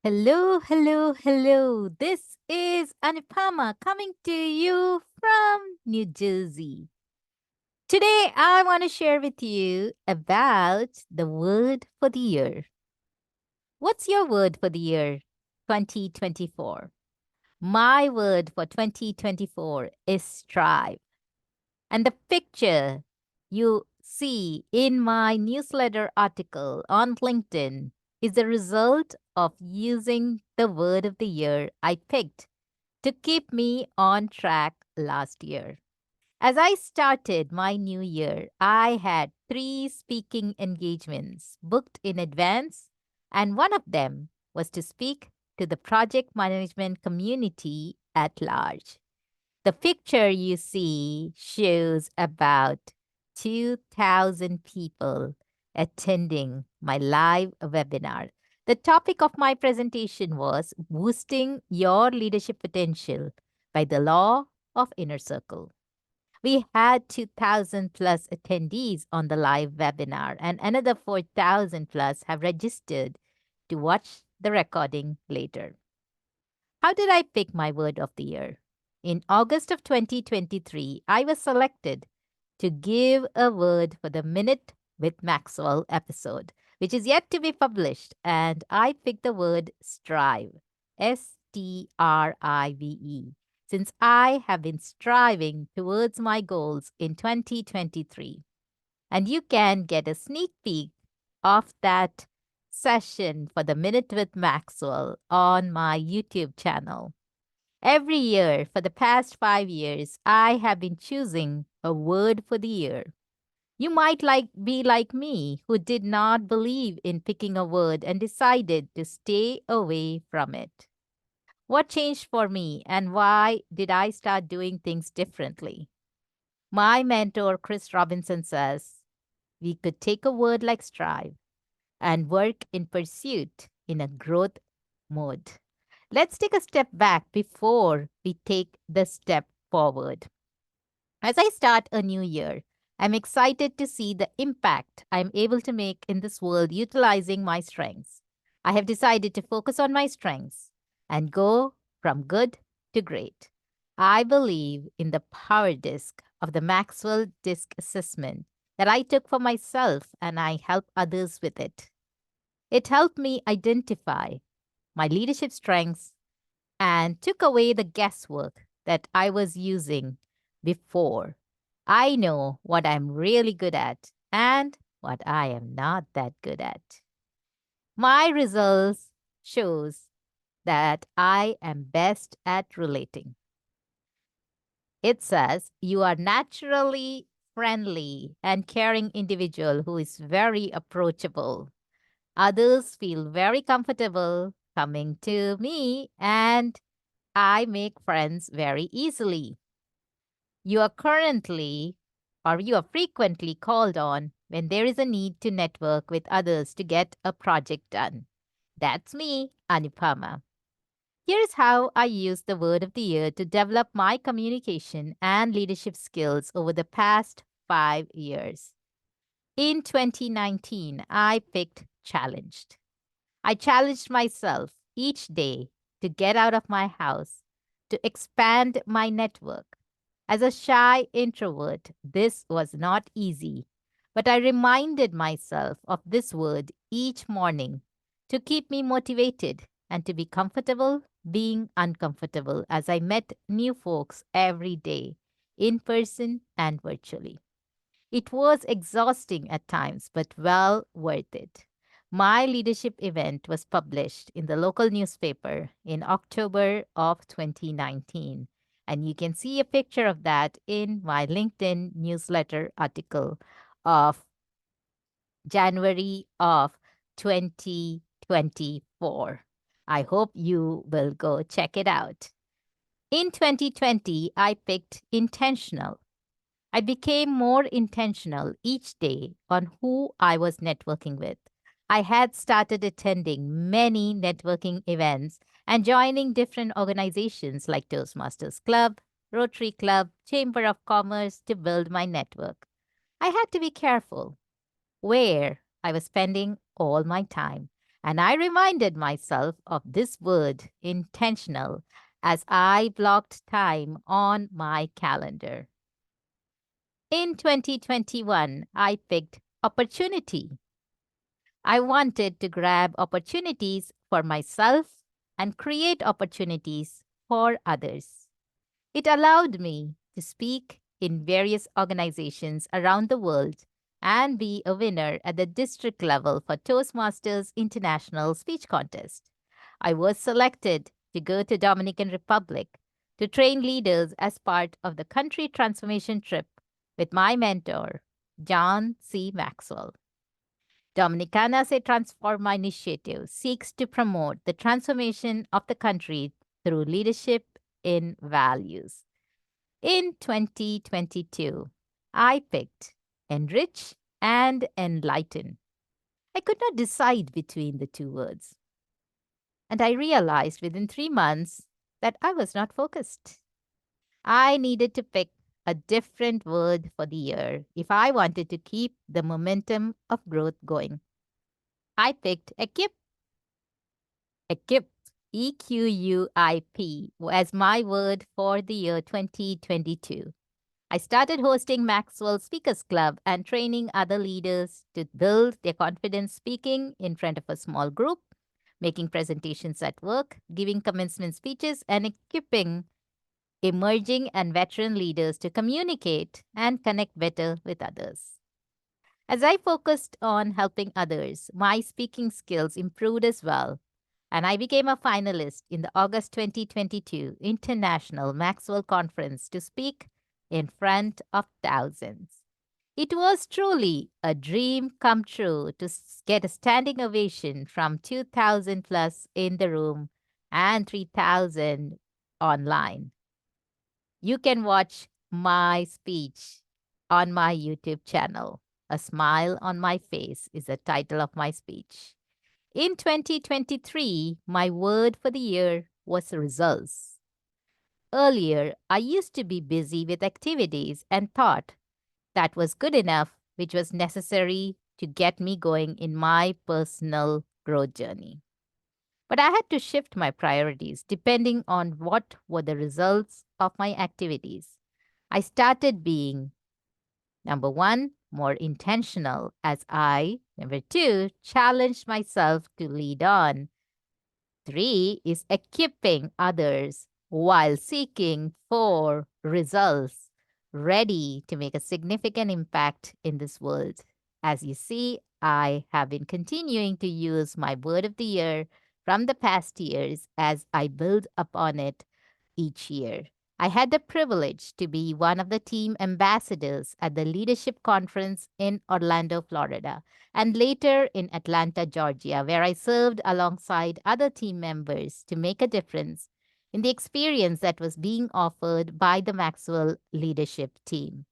Hello, hello, hello. This is Anupama coming to you from New Jersey. Today, I want to share with you about the word for the year. What's your word for the year 2024? My word for 2024 is strive. And the picture you see in my newsletter article on LinkedIn is the result of using the word of the year I picked to keep me on track last year. As I started my new year, I had three speaking engagements booked in advance, and one of them was to speak to the project management community at large. The picture you see shows about 2,000 people attending my live webinar. The topic of my presentation was boosting your leadership potential by the law of inner circle. We had 2,000 plus attendees on the live webinar, and another 4,000 plus have registered to watch the recording later. How did I pick my word of the year? In August of 2023, I was selected to give a word for the Minute with Maxwell episode, which is yet to be published, and I picked the word strive, STRIVE, since I have been striving towards my goals in 2023. And you can get a sneak peek of that session for the Minute with Maxwell on my YouTube channel. Every year for the past 5 years, I have been choosing a word for the year. You might be like me, who did not believe in picking a word and decided to stay away from it. What changed for me and why did I start doing things differently? My mentor, Chris Robinson, says we could take a word like strive and work in pursuit in a growth mode. Let's take a step back before we take the step forward. As I start a new year, I'm excited to see the impact I'm able to make in this world utilizing my strengths. I have decided to focus on my strengths and go from good to great. I believe in the power disc of the Maxwell Disc Assessment that I took for myself and I help others with it. It helped me identify my leadership strengths and took away the guesswork that I was using before. I know what I'm really good at and what I am not that good at. My results shows that I am best at relating. It says you are naturally friendly and caring individual who is very approachable. Others feel very comfortable coming to me and I make friends very easily. You are currently or you are frequently called on when there is a need to network with others to get a project done. That's me, Anupama. Here is how I used the word of the year to develop my communication and leadership skills over the past 5 years. In 2019, I picked challenged. I challenged myself each day to get out of my house, to expand my network. As a shy introvert, this was not easy, but I reminded myself of this word each morning to keep me motivated and to be comfortable being uncomfortable as I met new folks every day, in person and virtually. It was exhausting at times, but well worth it. My leadership event was published in the local newspaper in October of 2019. And you can see a picture of that in my LinkedIn newsletter article of January of 2024. I hope you will go check it out. In 2020, I picked intentional. I became more intentional each day on who I was networking with. I had started attending many networking events and joining different organizations like Toastmasters Club, Rotary Club, Chamber of Commerce to build my network. I had to be careful where I was spending all my time. And I reminded myself of this word, intentional, as I blocked time on my calendar. In 2021, I picked opportunity. I wanted to grab opportunities for myself and create opportunities for others. It allowed me to speak in various organizations around the world and be a winner at the district level for Toastmasters International Speech Contest. I was selected to go to Dominican Republic to train leaders as part of the country transformation trip with my mentor, John C. Maxwell. Dominicana Se Transforma initiative seeks to promote the transformation of the country through leadership in values. In 2022, I picked enrich and enlighten. I could not decide between the two words. And I realized within 3 months that I was not focused. I needed to pick a different word for the year if I wanted to keep the momentum of growth going. I picked equip, EQUIP, as my word for the year 2022. I started hosting Maxwell Speakers Club and training other leaders to build their confidence speaking in front of a small group, making presentations at work, giving commencement speeches, and equipping emerging and veteran leaders to communicate and connect better with others. As I focused on helping others, my speaking skills improved as well, and I became a finalist in the August 2022 International Maxwell Conference to speak in front of thousands. It was truly a dream come true to get a standing ovation from 2,000 plus in the room and 3,000 online. You can watch my speech on my YouTube channel. A Smile on My Face is the title of my speech. In 2023, my word for the year was results. Earlier, I used to be busy with activities and thought that was good enough, which was necessary to get me going in my personal growth journey. But I had to shift my priorities depending on what were the results of my activities. I started being number one, more intentional as I, number two, challenged myself to lead on. Three is equipping others while seeking for results, ready to make a significant impact in this world. As you see, I have been continuing to use my word of the year from the past years as I build upon it each year. I had the privilege to be one of the team ambassadors at the leadership conference in Orlando, Florida, and later in Atlanta, Georgia, where I served alongside other team members to make a difference in the experience that was being offered by the Maxwell leadership team.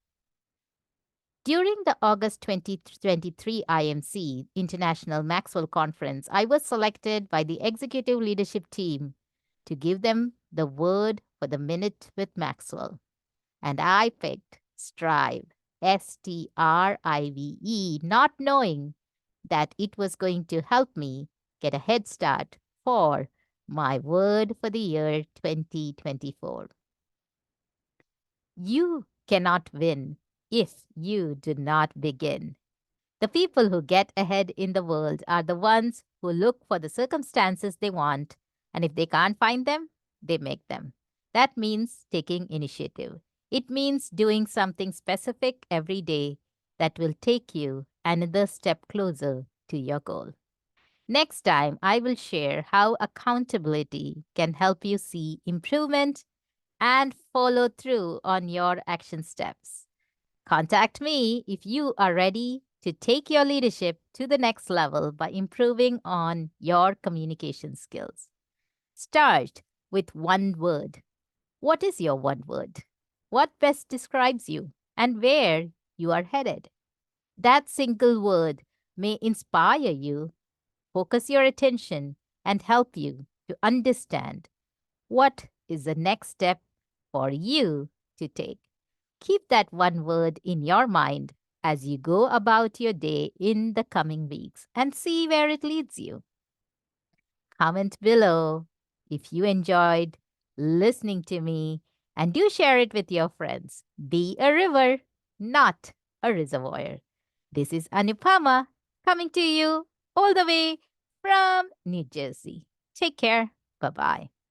During the August 2023 IMC International Maxwell Conference, I was selected by the executive leadership team to give them the word for the minute with Maxwell. And I picked Strive, STRIVE, not knowing that it was going to help me get a head start for my word for the year 2024. You cannot win if you do not begin. The people who get ahead in the world are the ones who look for the circumstances they want, and if they can't find them, they make them. That means taking initiative. It means doing something specific every day that will take you another step closer to your goal. Next time, I will share how accountability can help you see improvement and follow through on your action steps. Contact me if you are ready to take your leadership to the next level by improving on your communication skills. Start with one word. What is your one word? What best describes you and where you are headed? That single word may inspire you, focus your attention, and help you to understand what is the next step for you to take. Keep that one word in your mind as you go about your day in the coming weeks and see where it leads you. comment below if you enjoyed listening to me, and do share it with your friends. Be a river, not a reservoir. This is Anupama coming to you all the way from New Jersey. Take care. Bye bye.